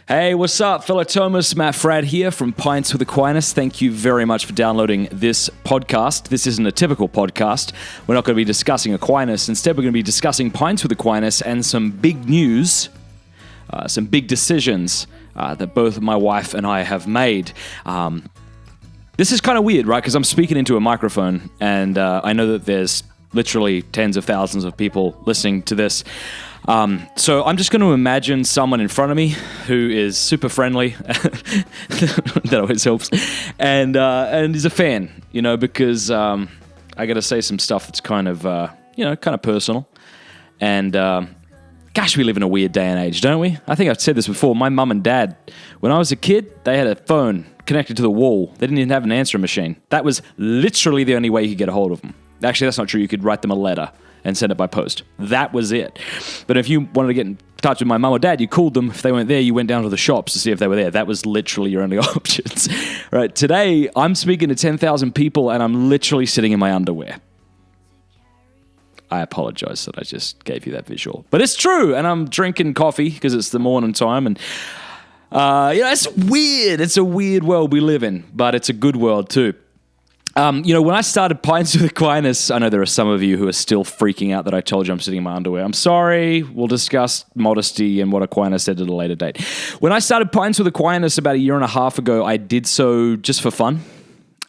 Hey, what's up, fellow Thomas? Matt Frad here from Pints With Aquinas. Thank you very much for downloading this podcast. This isn't a typical podcast. We're not going to be discussing Aquinas. Instead, we're going to be discussing Pints With Aquinas and some big news, some big decisions that both my wife and I have made. This is kind of weird, right? Because I'm speaking into a microphone, and I know that there's literally tens of thousands of people listening to this. So I'm just going to imagine someone in front of me who is super friendly. That always helps. And is a fan, because I got to say some stuff that's kind of personal. And gosh, we live in a weird day and age, don't we? I think I've said this before. My mum and dad, when I was a kid, they had a phone connected to the wall. They didn't even have an answering machine. That was literally the only way you could get a hold of them. Actually, that's not true. You could write them a letter and send it by post. That was it. But if you wanted to get in touch with my mum or dad, you called them. If they weren't there, you went down to the shops to see if they were there. That was literally your only options. Right? Today, I'm speaking to 10,000 people, and I'm literally sitting in my underwear. I apologize that I just gave you that visual. But it's true, and I'm drinking coffee because it's the morning time, and it's weird. It's a weird world we live in, but it's a good world too. When I started Pints With Aquinas, I know there are some of you who are still freaking out that I told you I'm sitting in my underwear. I'm sorry. We'll discuss modesty and what Aquinas said at a later date. When I started Pints With Aquinas about a year and a half ago, I did so just for fun.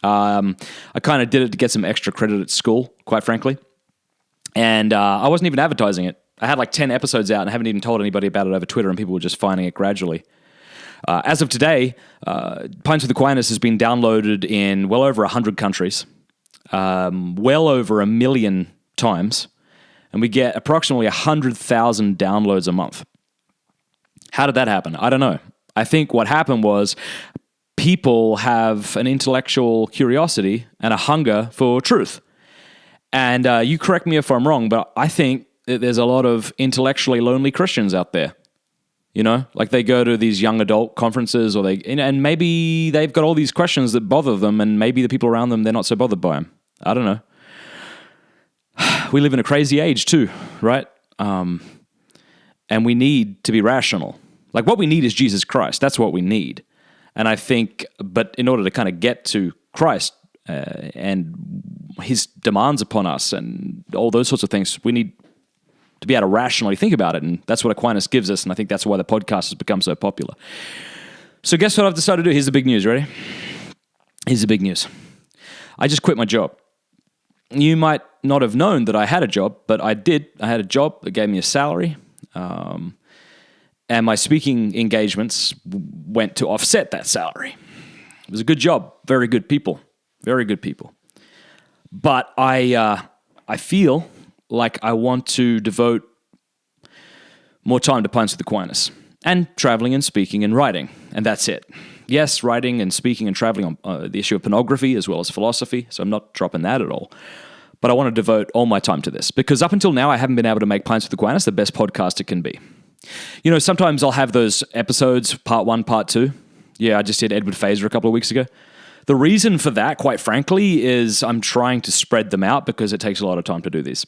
I kind of did it to get some extra credit at school, quite frankly. And I wasn't even advertising it. I had like 10 episodes out and I haven't even told anybody about it over Twitter, and people were just finding it gradually. As of today, Pints With Aquinas has been downloaded in well over 100 countries, well over 1 million times, and we get approximately 100,000 downloads a month. How did that happen? I don't know. I think what happened was people have an intellectual curiosity and a hunger for truth. And you correct me if I'm wrong, but I think that there's a lot of intellectually lonely Christians out there. Like they go to these young adult conferences, or and maybe they've got all these questions that bother them, and maybe the people around them, they're not so bothered by them. I don't know. We live in a crazy age too, right? And we need to be rational. Like what we need is Jesus Christ. That's what we need. And I think, but in order to kind of get to Christ and his demands upon us and all those sorts of things, we need to be able to rationally think about it, and that's what Aquinas gives us, and I think that's why the podcast has become so popular. So guess what I've decided to do? Here's the big news, ready? Here's the big news. I just quit my job. You might not have known that I had a job, but I did. I had a job that gave me a salary, and my speaking engagements went to offset that salary. It was a good job, very good people. But I feel like I want to devote more time to Pints With Aquinas and traveling and speaking and writing, and that's it. Yes, writing and speaking and traveling on the issue of pornography as well as philosophy, so I'm not dropping that at all. But I want to devote all my time to this, because up until now I haven't been able to make Pints With Aquinas the best podcast it can be. Sometimes I'll have those episodes, part 1, part 2. Yeah, I just did Edward Phaser a couple of weeks ago. The reason for that, quite frankly, is I'm trying to spread them out because it takes a lot of time to do these.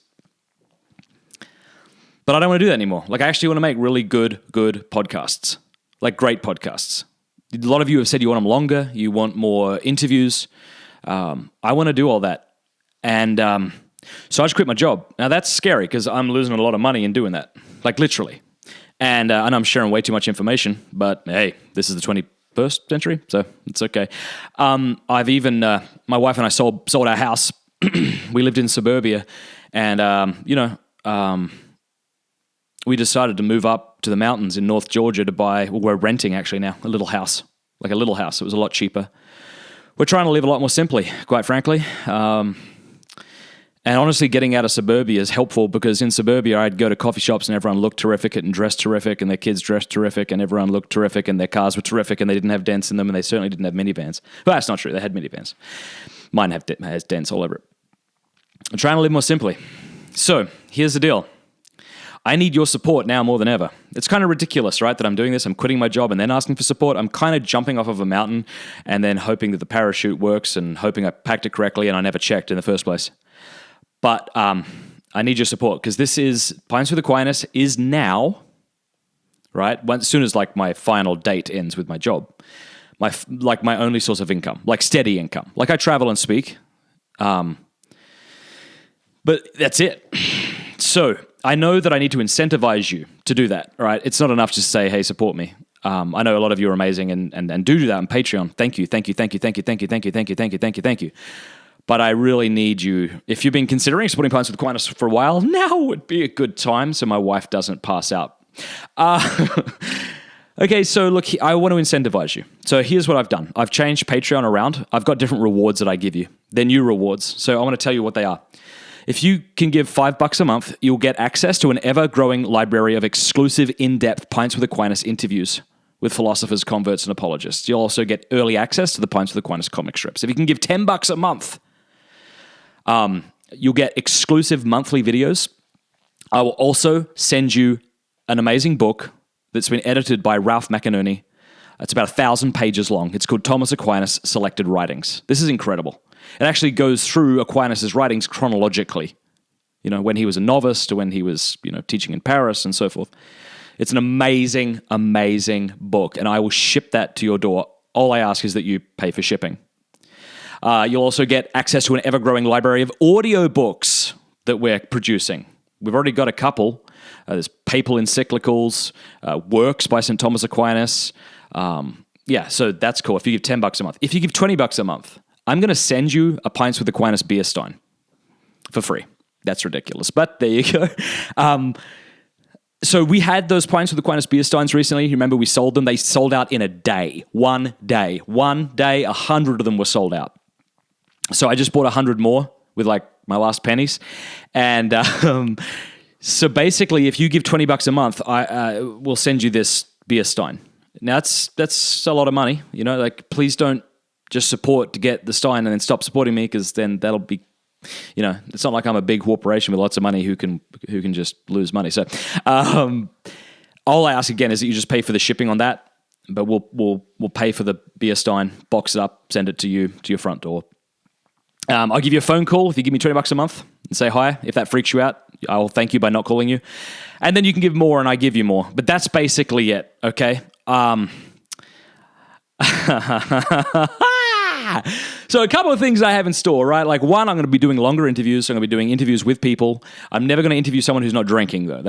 But I don't want to do that anymore. Like, I actually want to make really good podcasts, like great podcasts. A lot of you have said you want them longer, you want more interviews. I want to do all that. And so I just quit my job. Now, that's scary because I'm losing a lot of money in doing that, like literally. And I know I'm sharing way too much information, but hey, this is the 21st century, so it's okay. I've even, my wife and I sold our house. We lived in suburbia, and, we decided to move up to the mountains in North Georgia to buy, well, we're renting actually now, a little house. It was a lot cheaper. We're trying to live a lot more simply, quite frankly. And honestly, getting out of suburbia is helpful, because in suburbia, I'd go to coffee shops and everyone looked terrific and dressed terrific, and their kids dressed terrific, and everyone looked terrific, and their cars were terrific, and they didn't have dents in them, and they certainly didn't have minivans. But that's not true. They had minivans. Mine has dents all over it. I'm trying to live more simply. So here's the deal. I need your support now more than ever. It's kind of ridiculous, right, that I'm doing this. I'm quitting my job and then asking for support. I'm kind of jumping off of a mountain and then hoping that the parachute works and hoping I packed it correctly and I never checked in the first place. But I need your support, because this is, Pints With Aquinas is now right? As soon as like my final date ends with my job, my only source of income, like steady income. Like I travel and speak, but that's it. So I know that I need to incentivize you to do that, right? It's not enough just to say, hey, support me. I know a lot of you are amazing and do that on Patreon. Thank you. But I really need you. If you've been considering supporting Pints with Aquinas for a while, now would be a good time so my wife doesn't pass out. Okay, so look, I want to incentivize you. So here's what I've done. I've changed Patreon around. I've got different rewards that I give you. They're new rewards. So I want to tell you what they are. If you can give $5 a month, you'll get access to an ever-growing library of exclusive, in-depth Pints with Aquinas interviews with philosophers, converts, and apologists. You'll also get early access to the Pints with Aquinas comic strips. If you can give $10 a month, you'll get exclusive monthly videos. I will also send you an amazing book that's been edited by Ralph McInerney. It's about 1,000 pages long. It's called Thomas Aquinas Selected Writings. This is incredible. It actually goes through Aquinas' writings chronologically, when he was a novice to when he was, teaching in Paris and so forth. It's an amazing, amazing book, and I will ship that to your door. All I ask is that you pay for shipping. You'll also get access to an ever-growing library of audiobooks that we're producing. We've already got a couple. There's papal encyclicals, works by St. Thomas Aquinas. So that's cool if you give $10 a month. If you give $20 a month, I'm going to send you a Pints with Aquinas beer stein for free. That's ridiculous, but there you go. So we had those Pints with Aquinas beer steins recently. You remember we sold them? They sold out in a day. One day, 100 of them were sold out. So I just bought 100 more with like my last pennies. And so basically, if you give $20 a month, I will send you this beer stein. Now that's a lot of money, like please don't just support to get the stein and then stop supporting me, because then that'll be, it's not like I'm a big corporation with lots of money who can just lose money. So all I ask again is that you just pay for the shipping on that, but we'll pay for the beer stein, box it up, send it to you to your front door. I'll give you a phone call if you give me $20 a month and say hi. If that freaks you out, I will thank you by not calling you. And then you can give more and I give you more. But that's basically it, okay? So a couple of things I have in store, right? Like one, I'm going to be doing longer interviews. So I'm going to be doing interviews with people. I'm never going to interview someone who's not drinking, though.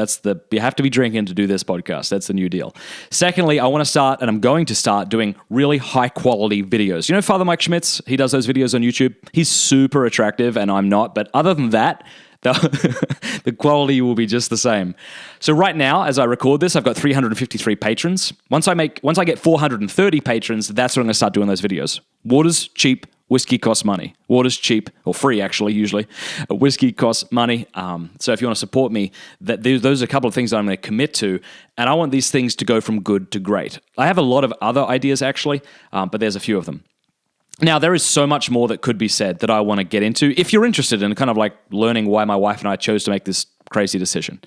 You have to be drinking to do this podcast. That's the new deal. Secondly, I want to start, and I'm going to start doing really high quality videos. Father Mike Schmitz, he does those videos on YouTube. He's super attractive and I'm not. But other than that, the quality will be just the same. So right now, as I record this, I've got 353 patrons. Once I get 430 patrons, that's when I'm going to start doing those videos. Water's cheap. Whiskey costs money. Water's cheap, or free actually, usually. Whiskey costs money. So if you want to support me, those are a couple of things that I'm going to commit to, and I want these things to go from good to great. I have a lot of other ideas actually, but there's a few of them. Now, there is so much more that could be said that I want to get into if you're interested in kind of like learning why my wife and I chose to make this crazy decision.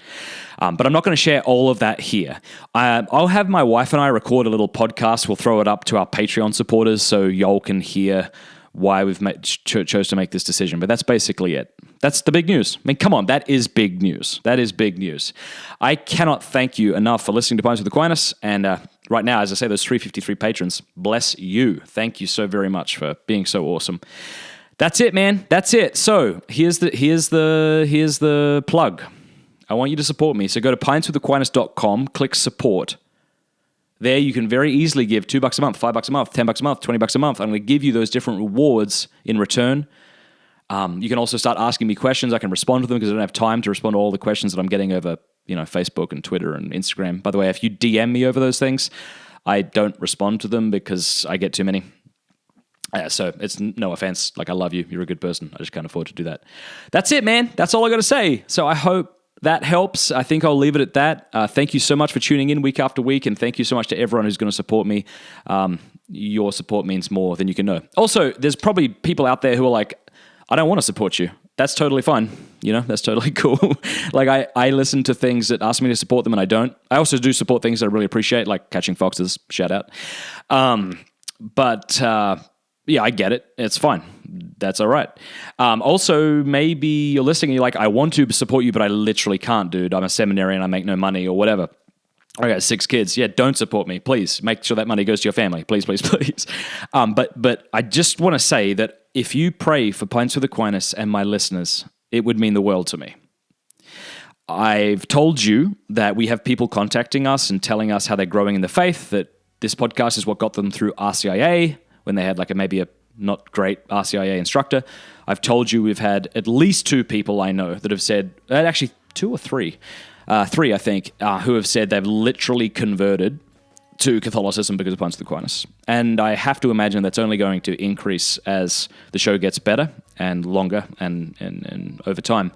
But I'm not going to share all of that here. I'll have my wife and I record a little podcast. We'll throw it up to our Patreon supporters so y'all can hear why we've chose to make this decision. But that's basically it. That's the big news. I mean, come on, that is big news. That is big news. I cannot thank you enough for listening to Pints with Aquinas. And right now, as I say, those 353 patrons, bless you. Thank you so very much for being so awesome. That's it, man. That's it. So here's the plug. I want you to support me. So go to pintswithaquinas.com, click support. There you can very easily give $2 a month, $5 a month, $10 a month, $20 a month. I'm going to give you those different rewards in return. You can also start asking me questions. I can respond to them because I don't have time to respond to all the questions that I'm getting over, Facebook and Twitter and Instagram. By the way, if you DM me over those things, I don't respond to them because I get too many. So it's no offense. Like, I love you. You're a good person. I just can't afford to do that. That's it, man. That's all I got to say. So I hope that helps. I think I'll leave it at that. Thank you so much for tuning in week after week, and thank you so much to everyone who's going to support me. Your support means more than you can know. Also, there's probably people out there who are like, I don't want to support you. That's totally fine. That's totally cool. Like, I listen to things that ask me to support them and I don't. I also do support things that I really appreciate, like catching foxes, shout out. Yeah, I get it. It's fine. That's all right. Also, maybe you're listening and you're like, I want to support you, but I literally can't, dude. I'm a seminarian. I make no money or whatever. I got 6 kids. Yeah, don't support me. Please make sure that money goes to your family. Please, please, please. But I just want to say that if you pray for Pints with Aquinas and my listeners, it would mean the world to me. I've told you that we have people contacting us and telling us how they're growing in the faith, that this podcast is what got them through RCIA when they had maybe a not great RCIA instructor. I've told you we've had at least 2 people I know that have said, actually 2 or 3, 3 I think, who have said they've literally converted to Catholicism because of Pints with Aquinas. And I have to imagine that's only going to increase as the show gets better and longer and over time.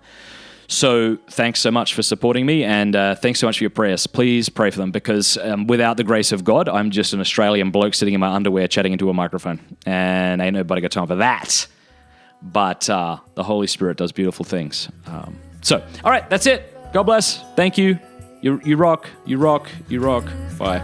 So thanks so much for supporting me, and thanks so much for your prayers. Please pray for them, because without the grace of God, I'm just an Australian bloke sitting in my underwear chatting into a microphone, and ain't nobody got time for that. But the Holy Spirit does beautiful things. So, all right, that's it. God bless. Thank you. You rock. You rock. You rock. Bye.